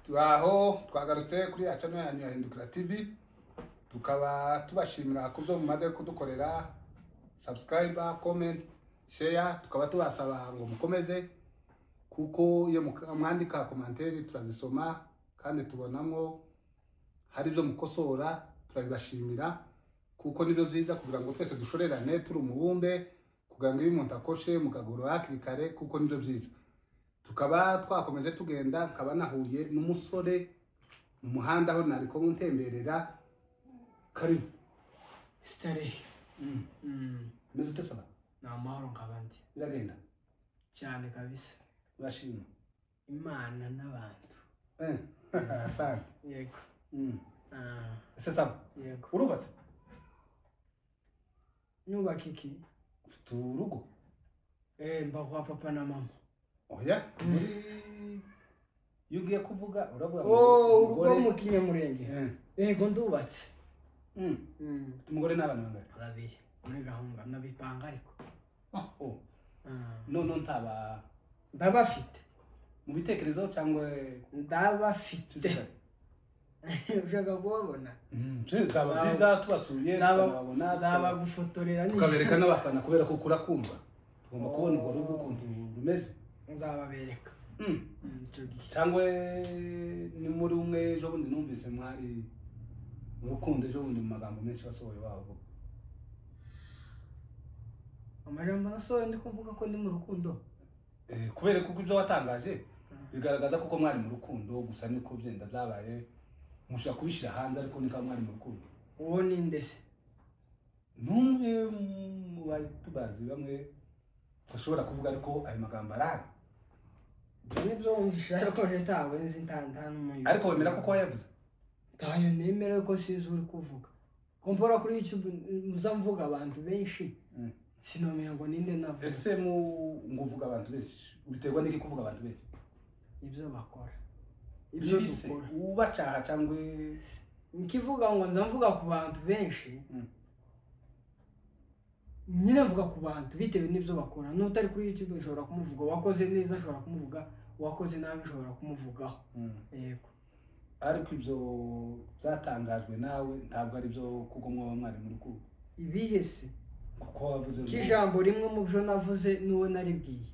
turaho twagarutse kuri ya channel yanyu ya Hindukira TV, tukaba tubashimira kubyo mumaze kudukorera subscriber, comment, share, tukaba tubasaba ngo mukomeze kuko iyo mwandika commentaire turazisoma kandi tubonamo hari byo mukosora, turabibashimira kuko nibyo byiza kugira ngo twese dushorerane turi umubumbe, kugira ngo iyo umuntu akoshe mukagorora hakiri kare kuko nibyo byiza. Tukaba twakomeje tugenda, nkaba nahuye n'umusore mu muhanda aho nariko ntemberera. Karibu Stare. meze ute sana? Na amahoro nk'abandi. Biragenda Cyane kabisa. urashima Imana n'abantu. asante. Yego. Ese saba Yego. urubatse? Nubaka iki? Ufite urugo? Mba kwa papa na mama. Oya, muri iyo ugiye kuvuga uravuga urugo mu Kinyamurenge. Yego ndubatse. Umugore n'abana bangahe? Babiri. Muri gahunda nabipanga ariko. None ntaba Ndabafite. mu bitekerezo cyangwa Ndabafite. Ushaka kubabona? Zaba byiza tubasuye tukababona, zaba gufotorera tukabereka n'abafana kubera ko kurakumva. Tugomba kubona urwo rugo ukuntu rumeze. Nzababereka. Cyangwa ni muri umwe ejo bundi numvise mwari mu rukundo ejo bundi mu magambo menshi basohoye wabo. Amajambo nasohoye ndi kuvuga ko ndi mu rukundo. Kubera kuko ibyo watangaje bigaragaza kuko mwari mu rukundo, gusa niko byenda byabaye mushaka kubishira hanze ariko niko mwari mu rukundo. Uwo ni ndese? Numwe mu batubazi bamwe tashobora kuvuga ariko ayo magambo arari. Nibyo wumvisha ariko je ntawe nzi ntanta n'umuyo. Ariko wemera ko yavuze? Tayo nemera ko sizo uri kuvuga. Kompora kuri YouTube muzamvuga abantu benshi. Sinomenya ngo ninde navuga. Ese nguvuga abantu benshi ubiterwa n'iki kuvuga abantu benshi? Ibyo bakora. Ibyo dukora. Ubacaha cyangwa nikivuga ngo nzamvuga ku bantu benshi. Nyine mvuga ku bantu bitewe n'ibyo bakora. N'utari kuri YouTube ushobora kumuvuga, wakoze neza ushobora kumuvuga, wakoze nabi ushobora kumuvugaho. Yego. Ariko ibyo byatangajwe nawe ntabwo ari byo kuko mwari muri rukundo. Ibihe se? Kuko wavuze kijambo rimwe mu byo navuze n'uwo naribwiye.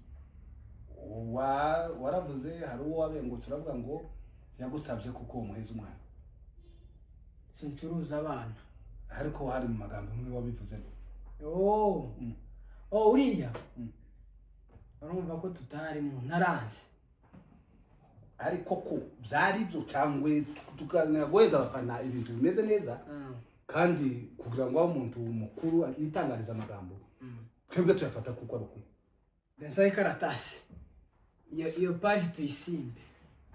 Waravuze hari uwo wabengutse uravuga ngo yagusabye kuko umuheza umwana. Sincuruza abana. Ariko hari mu magambo umwe wabivuze. Uriya. Urumva ko tutari mu ntaranze. Ariko ko byari byo cyangwa tukanagweza abafana ibintu bimeze neza. Kandi kugira ngo umuntu mukuru yitangariza amagambo twebwe tuyafata kuko ari ukuri. Bensa ikaratasi iyo page tuyisimbe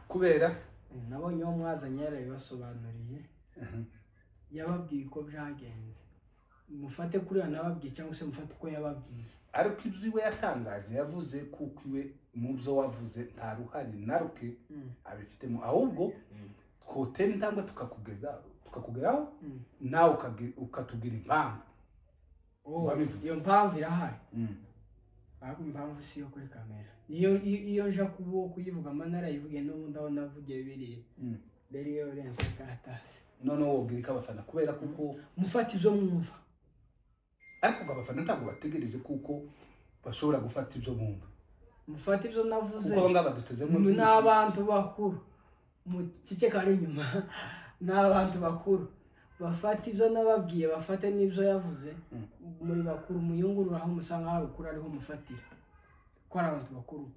kubera nabonye uwo mwazanye yarabibasobanuriye. Yababwiye ko byagenze, mufate kuri nababwiye cyangwa se mufate ko yababwiye. Ariko ibyiwe yatangaje yavuze kuko iwe mu byo wavuze nta ruhari naruke abifitemo, ahubwo twotera intambwe tukakugeraho nawe ukatubwira impamvu. Iyo mpamvu irahari. Ariko impamvu si yo kuri kamera. Iyo nja kuyivuga manara yivuge n'ubundi aho navugiye biriye. Rero iyo renze karatasi. None wobwira ko abafana kubera kuko mufata ibyo mwumva. Ariko abafana ntabwo bategereje kuko bashobora gufata ibyo mwumva. Mufata ibyo navuze. Kuko ngaba dutezemo n'abantu bakuru. Mu kike kari inyuma. N'abantu bakuru. Bafata ibyo nababwiye, bafate n'ibyo yavuze. Muri bakuru muyungurura aho musanga hari ukuri ariho mufatira. Ko ari abantu bakuru.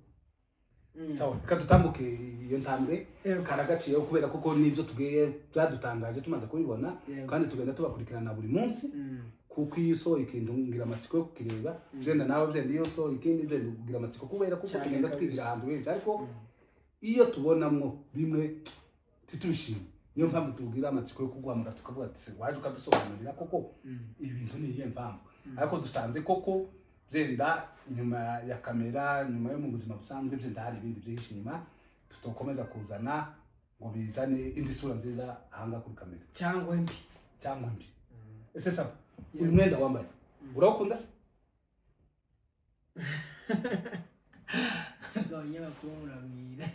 Sawa, kadutambuke iyo ntambwe karagaciye kubera kuko nibyo tugiye byadutangaje tumaze kubibona kandi tugenda tubakurikirana buri munsi. Kuko iyo so ikindungira amatsiko yo kukireba byenda nawe byenda iyo so ikindi byenda kugira amatsiko kubera kuko tugenda twigira ahantu henshi, ariko iyo tubonamwo bimwe titushimye. Niyo mpamvu tugira amatsiko yo kuguhamagara tukavuga ati waje ukadusobanurira koko ibintu ni iyihe mpamvu. Ariko dusanze koko byenda nyuma ya kamera, nyuma yo mu buzima busanzwe byenda hari ibindi byinshi nyuma tutokomeza kuzana ngo bizane indi sura nziza ahanga kuri kamera cyangwa mbi. Ese saba uyu mwenda wambaye urawukunda se? Abanyamakuru muramwira.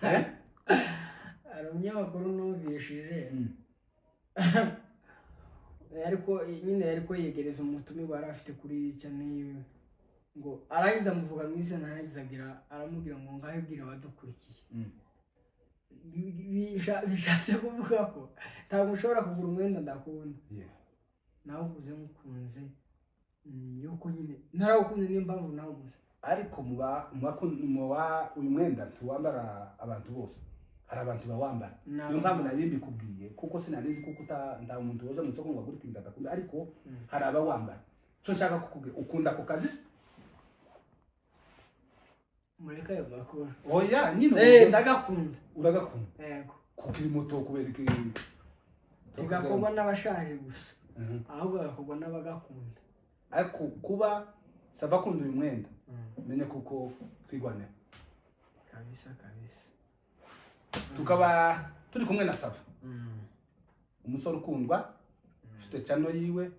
umunyamakuru numvishije ariko nyine ariko yegereza umutumirwa yari afite kuri channel yiwe ngo arangiza amuvuga mu izina arangiza aramubwira ngo ngahe bwira abadukurikiye bishatse kuvuga ko ntabwo ushobora kugura umwenda ndakubona nawe uguze mukunze yuko nyine narawukunze niyo mpamvu nawuguze ariko muba uyu mwenda tuwambara abantu bose hari abantu bawambara niyo mpamvu nari mbikubwiye kuko sinarizi kuko nta umuntu woza mu isoko ngo agure ikintu adakunda ariko hari abawambara cyo nshaka kukubwira ukunda ako kazi mureka yo bakora oya nyine ndagakunda uragakunda yego kukiri muto kubera iki tigakorwa n'abashaje gusa ahubwo gakorwa n'abagakunda ariko kuba saba kunda uyu mwenda menye kuko twigwanira kabisa tukaba turi kumwe na Sava umusore ukundwa ufite channel yiwe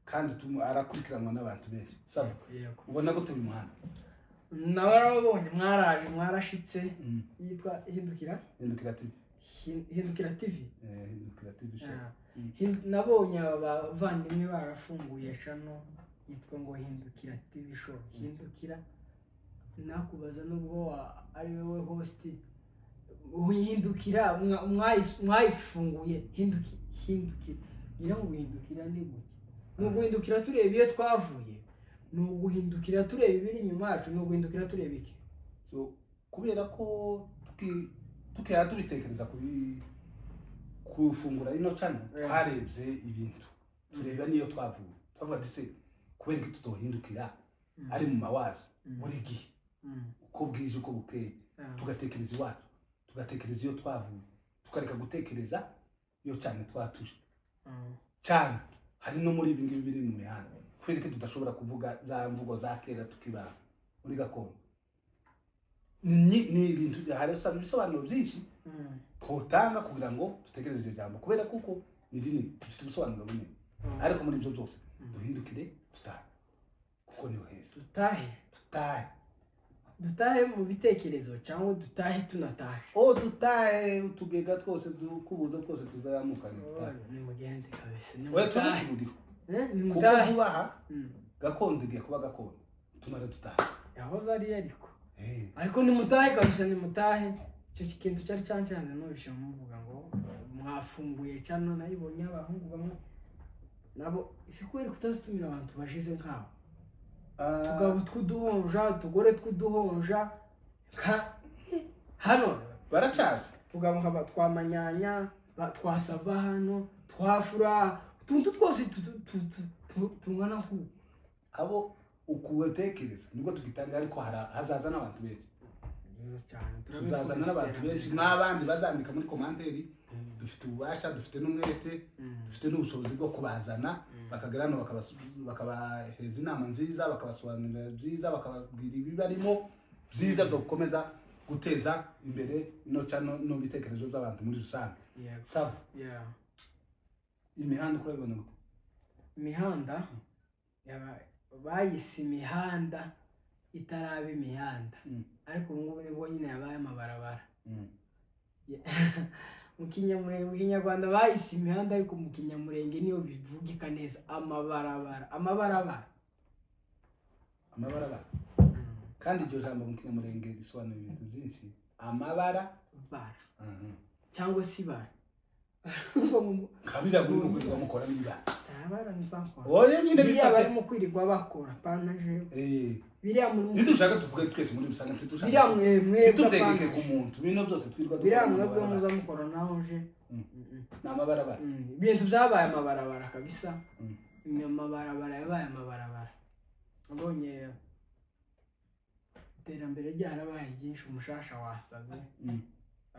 kandi arakurikiranwa n'abantu benshi Sava ubona gute uyu muhanda nabarabonye mwaraje mwarashitse yitwa Hindukira TV Hindukira TV nabonye abavandimwe barafunguye channel yitwa ngo Hindukira TV show Hindukira nakubaza nubwo ari wowe host uhindukira mwayifunguye hindukira ngira ngo uhindukira ni gute no guhindukira tureba iyo twavuye no guhindukira tureba ibiri inyuma yacu no guhindukira tureba iki so kubera ko tukaya tubitekereza kufungura ino channel harebye ibintu tureba niyo twavuye twavuga dise kubera ko tutohindukira ari mu mawazo buri gihe uko bwije uko bukeye tugatekereza iwacu tugatekereza iyo twavuye tukareka gutekereza iyo cyane twatuje cyane hari no muri ibingibi biri mu mihanda kubera ko tudashobora kuvuga za mvugo za kera tukibara muri gakondo ni ibintu hari ibisobanuro byinshi twotanga kugira ngo dutekereze iryo jambo kubera kuko ni dini bifite ubusobanuro bunini ariko muri ibyo byose duhindukire tutahe kuko niho heza dutahe mu bitekerezo cyangwa dutahe tunatahe dutahe utugega twose dukubuza twose tuzamuka ni mugende kabisa ni mutahe ni mutahe kubaha gakondo igiye kuba gakondo tumara dutahe yahoze ari ariko ni mutahe kabisa ni mutahe icyo kintu cyari cyancanze n'ubisha muvuga ngo mwafunguye cyane nayibonye abahungu bamwe nabo isikwere kutazitumira abantu bashize nkabo tugabo twuduhonja tugore twuduhonja hano baracaza tugabo nkaba twamanyanya twasava hano twafura tuntu twose tungana ku abo ukuwetekereza nibwo tugitanga ariko hazaza n'abantu benshi tuzazana n'abantu benshi n'abandi bazandika muri komanteri dufite ububasha dufite n'umwete dufite n'ubushobozi bwo kubazana bakagera hano bakabaheza inama nziza bakabasobanurira byiza bakababwira ibibarimo byiza byo gukomeza guteza imbere no cyane no bitekerezo by'abantu muri rusange Sava imihanda uko ibona gute imihanda bayise imihanda itaraba imihanda ariko ubu ngubu nyine yabaye amabarabara mu kinyarwanda bayise imihanda ariko mu kinyamurenge niyo bivugika neza amabarabara kandi iryo jambo mu kinyamurenge risobanura ibintu byinshi amabara cyangwa se ibara kabira buri mukwirirwa mukora n'ibara abara nzakora oye nyine biriya barimo kwirirwa bakora panaje biriya muri nidushaka tuvuge twese muri rusange ntidushaka biriya mwe tubyegeke ku muntu bino byose twirwa biriya mwe muza mukora naho je n'amabarabara ibintu byabaye amabarabara kabisa amabarabara yabaye amabarabara abonye iterambere ryarabaye byinshi umushasha wasaze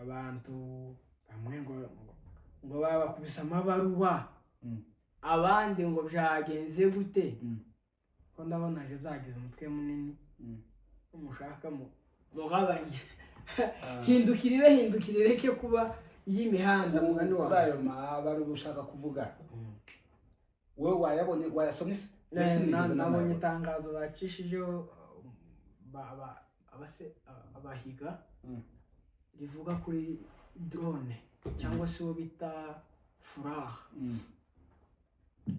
abantu bamwe ngo babakubisa amabaruwa abandi ngo byagenze gute ko ndabona je byagize umutwe munini umushaka mugabanye hindukirire reke kuba y'imihanda mugani wawe ayo mabaru ushaka kuvuga wowe wayabonye wayasomye nabonye itangazo bacishijeho abahiga rivuga kuri drone cyangwa se uwo bita furaha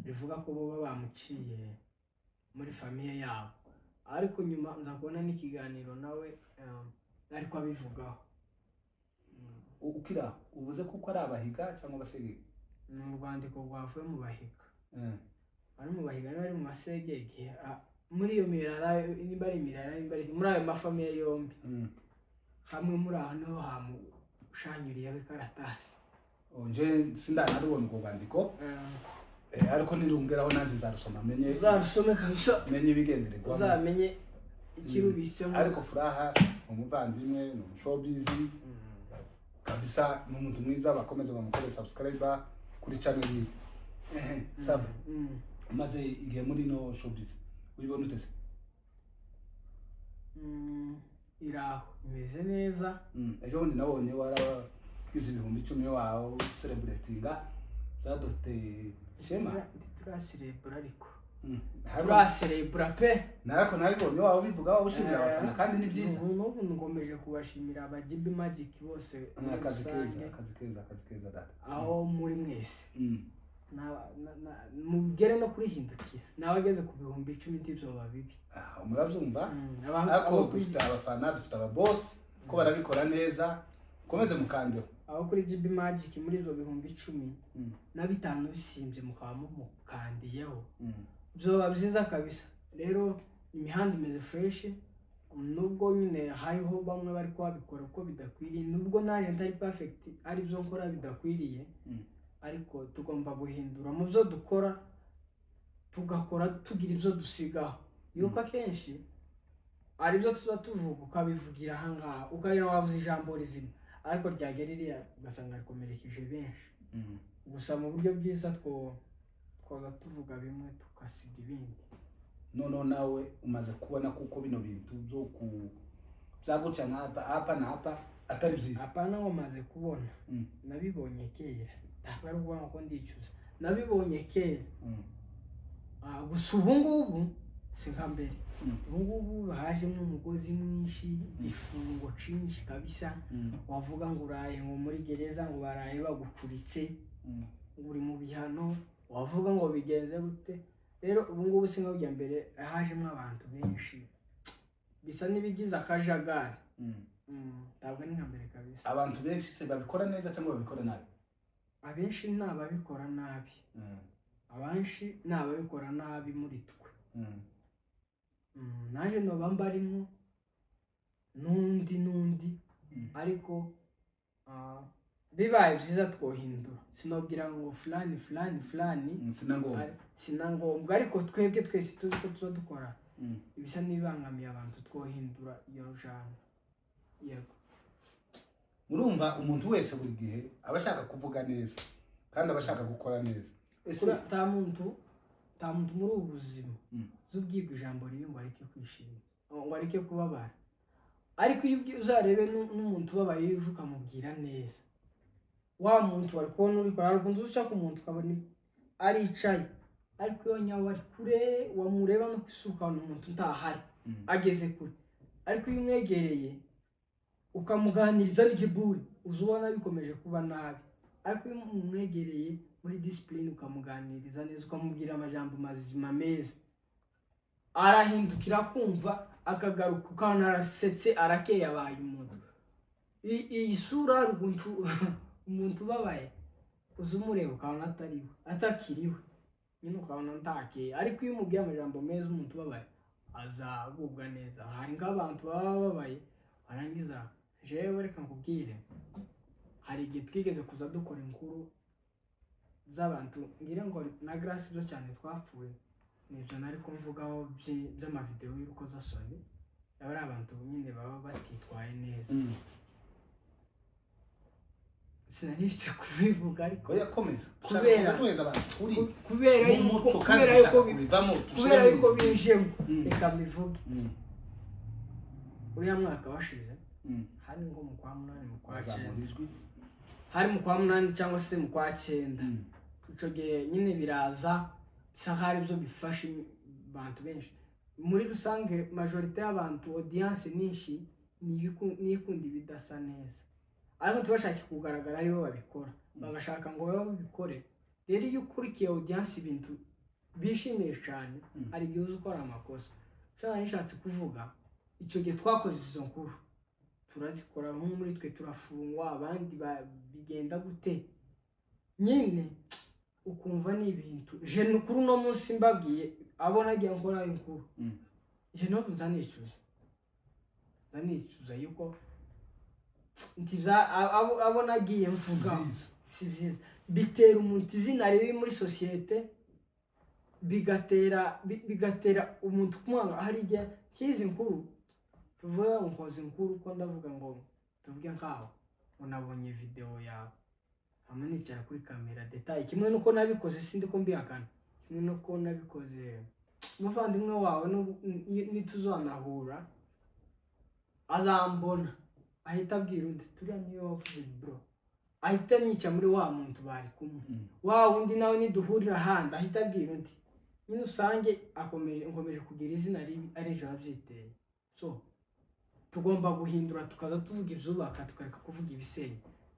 bivuga ko bo bamuciye muri famiye yabo ariko nyuma nza kubona n'ikiganiro nawe ariko abivugaho ukira uvuze kuko ari abahiga cyangwa abasegege ni urwandiko rwavuye mu bahiga ari mu bahiga bari mu masegege muri iyo mirara niba ari imirara muri ayo mafamiye yombi hamwe muri aho niho hamushanyuriyeho ikaratasi nje sindanarubona ubwo bwandiko ariko nirungeraho nanjye nzarusoma menye uzarusome kabisa menye ibigendererwa uzamenye ikirubitsemo ariko furaha umuvandimwe ni umushobizi kabisa n'umuntu mwiza bakomeza bamukore subscriber kuri channel ye saba maze igihe muri no showbiz uribona utese iraho imeze neza ejo bundi nabonye waragize 10,000 wawe celebratinga zadote shema turaserebura ariko turaserebura pe narako nabibonye wawe bivuga wawe ushimira abafana kandi ni byiza n'ubu ngomeje kubashimira abagibi magic bose akazi keza data aho muri mwese mugere no kurihindukira nawe ageze ku 10,000 ndivyo babibi murabyumva ariko dufite abafana dufite ababoss ko barabikora neza komeze mukandeho aho kuri GB Magic muri izo 10,000 na 5 bisimbye mukaba mukandiyeho byo byiza kabisa rero imihanda imeze fresh nubwo nyine hariho bamwe bari kwabikora uko bidakwiriye nubwo naje ntari perfect ari byo nkora bidakwiriye ariko tugomba guhindura mu byo dukora tugakora tugira ibyo dusigaho yuko akenshi ari byo tuba tuvuga ukabivugira ahangaha ukagira wavuze ijambo rizima ariko ryageririya ugasanga rikomerekeje benshi gusa mu buryo bwiza twoza tuvuga bimwe tukasiga ibindi noneho nawe umaze kubona kuko bino bintu byo byaguca hapa na hapa atari byiza apana ngo maze kubona nabibonye kera ntabwo ari ukuvuga ko ndicuza nabibonye kera gusa ubu ngubu si nka mbere ubu ngubu hajemo umugozi mwinshi igifungo cinshi kabisa wavuga ngo uraye ngo muri gereza ngo baraye bagucuritse uri mu bihano wavuga ngo bigenze gute rero ubu ngubu singa ujya mbere hajemo abantu benshi bisa nibigize akajagari ntabwo ni nka mbere kabisa abantu benshi se babikora neza cyangwa babikora nabi abenshi nababikora nabi abanshi nababikora nabi muri twe naje no bambarimo nundi ariko bibaye byiza twohindura sinobwira ngo fulani sinangombwa ariko twebwe twese tuzi ko tuza dukora ibisa n'ibangamiye abantu twohindura iyo jana yego murumva umuntu wese buri gihe abashaka kuvuga neza kandi abashaka gukora neza ta muntu muri ubu buzima zubwirwa ijambo ribi ngo areke kwishima ngo areke kubabara ariko iyo uzarebe n'umuntu ubabaye yuje ukamubwira neza wa muntu wari kubona uri kora ariko ushaka umuntu ukabona aricaye ariko iyo nyawe ari kure wamureba no kwisuka umuntu utahari ageze kure ariko iyo umwegereye ukamuganiriza n'ikiburi uzubona bikomeje kuba nabi ariko iyo umwegereye muri discipline ukamuganiriza neza ukamubwira amajambo mazima meza arahindukira kumva akagaruka ukanarasetse arakeye abaye umuntu iyi sura umuntu babaye uzumureba ukabona atariwe atakiriwe nyine ukabona ntakeye ariko iyo umubwiye amajambo meza umuntu babaye azagubwa neza hari nk'abantu baba babaye barangiza jewe reka nkubwire hari igihe twigeze kuza dukora inkuru z'abantu ngira ngo na Grace byo cyane twapfuye nibyo nari kumvugaho by'amavideo y'urukozasoni abari abantu nyine baba batitwaye neza sinanifite kubivuga ariko yakomeza kubera yuko bijemo reka mbivuge uriya mwaka washize hari ngo mu kwa 8 mu kwa 9 hari mu kwa 8 cyangwa se mu kwa 9 ico gihe nyine biraza bisa nk'ari byo bifasha abantu benshi muri rusange majorite y'abantu audience nyinshi nikunda ibidasa neza ariko ntibashake kugaragara aribo babikora bagashaka ngo baba babikore. Rero iyo ukurikiye audience ibintu bishimiye cyane ari byo uzi ukora amakosa. Cyane nishatse kuvuga icyo gihe twakoze izo nkuru turazikora nko muri twe turafungwa abandi bigenda gute nyine ukumva ni ibintu je nukuru no munsi mbabwiye abona agiye nkora inkuru je no kuzanicuza yuko ntivya abona agiye mvuga si byiza bitera umuntu izina ribi muri societe bigatera umuntu kumwanga. Hari igihe kizi nkuru tuvuga nkoze inkuru ko ndavuga ngo tuvuge nkaho unabonye video yawe hamwe nicara kuri kamera detail kimwe nuko nabikoze sindi ko mbihakana kimwe nuko nabikoze umuvandimwe wawe nituzanahura azambona ahita abwira undi turiya niyo wavuze bro ahita nica muri wa muntu bari kumwe wa undi nawe niduhurira handi ahita abwira undi nyine usange nkomeje kugira izina ribi ari ejo wabyiteye. So tugomba guhindura tukaza tuvuga ibyubaka tukareka kuvuga ibisenya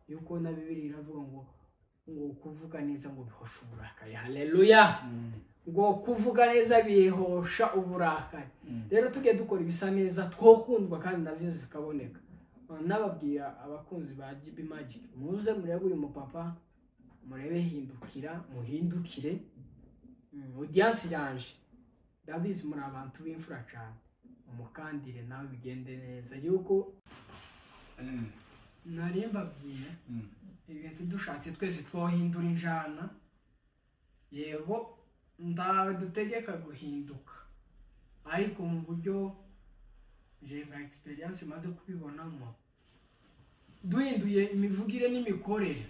yuko na Bibiliya iravuga ngo kuvuga neza ngo bihosha uburakari. Haleluya. Ngo kuvuga neza bihosha uburakari. Rero tugiye dukora ibisa neza twokundwa kandi na views zikaboneka. Nababwira abakunzi ba GB Magic muze murebe uyu mupapa murebe hindukira muhindukire audience yanje ndabizi muri abantu b'imfura cyane umukandire nawe bigende neza yuko mbabwiye ibintu dushatse twese twohindura injana yego ndawe dutegeka guhinduka ariko mu buryo je nka experience maze kubibonamo duhinduye imivugire n'imikorere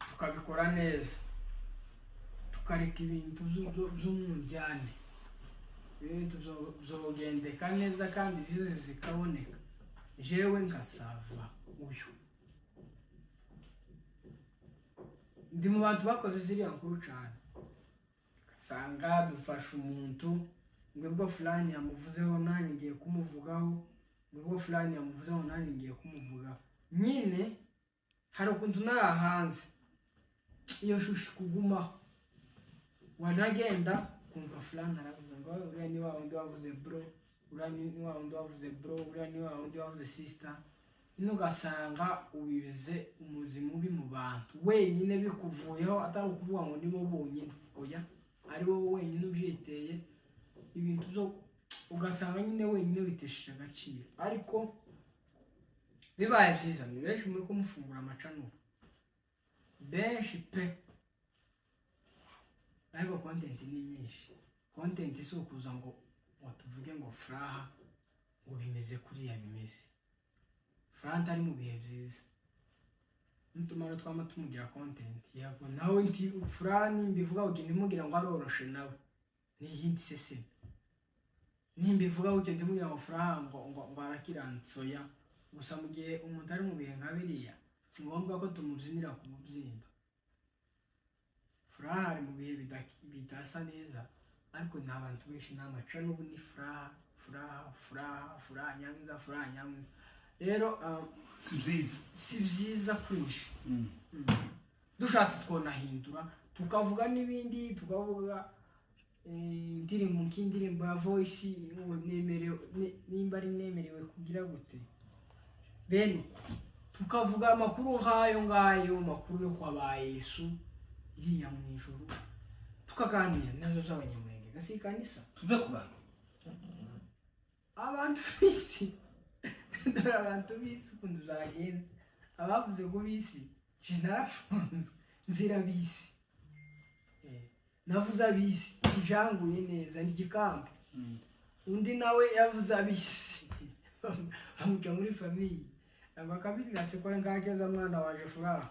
tukabikora neza tukareka ibintu by'umujyane ibintu byogendeka neza kandi views zikaboneka jewe ngasava uyu ndi mu bantu bakoze ziriya nkuru cyane sanga dufasha umuntu ngwebwo fulani yamuvuzeho nanjye ngiye kumuvugaho ngwebwo fulani yamuvuzeho nanjye ngiye kumuvugaho nyine hari ukuntu nahanze iyo shushi kugumaho wanagenda kumva fulani aravuze ngo uriya ni wa wundi wavuze bro uriya ni wa wundi wavuze bro uriya ni wa wundi wavuze sister ugasanga ubize umuzimu ubi mu bantu wenyine bikuvuyeho atari ukuvuga ngo ni bo bonyine oya ari bo wenyine ubyiteye ibintu byo ugasanga nyine wenyine bitesheje agaciro. Ariko bibaye byiza ni benshi muri kumufungura amacanuro benshi pe ariko content ni nyinshi. Content si ukuza ngo tuvuge ngo Furaha ngo bimeze kuriya bimeze Front ari mu bihe byiza ntumara twama tumugira content yego nawe nti Furaha nimbivuga ugende mugira ngo aroroshe nawe ni hindi sese nimbivuga ugende mugira ngo Furaha ngo arakiransoya gusa mu gihe umuntu ari mu bihe nkabiriya si ngombwa ko tumubyinira ku mubyimba. Furaha ari mu bihe bidasa neza ariko n'abantu benshi n'amaca n'ubu ni Furaha Nyamwiza rero si byiza kwinshi dushatse twonahindura tukavuga n'ibindi tukavuga indirimbo nk'indirimbo ya Voice nimba ari nemerewe kugira gute bene tukavuga amakuru ngayo makuru yo kwa Yesu iriya mu ijuru tukaganira nazo z'abanyamurenge gasi kanisa tuve ku bantu abantu bisi dore abantu bisi kundu zagenze abavuze ko bisi je narafunzwe nzira bisi navuze abisi ijanguye neza n'igikamba undi nawe yavuze abisi amuca muri famille abakabiri gasekora ngageza mwana waje Furaha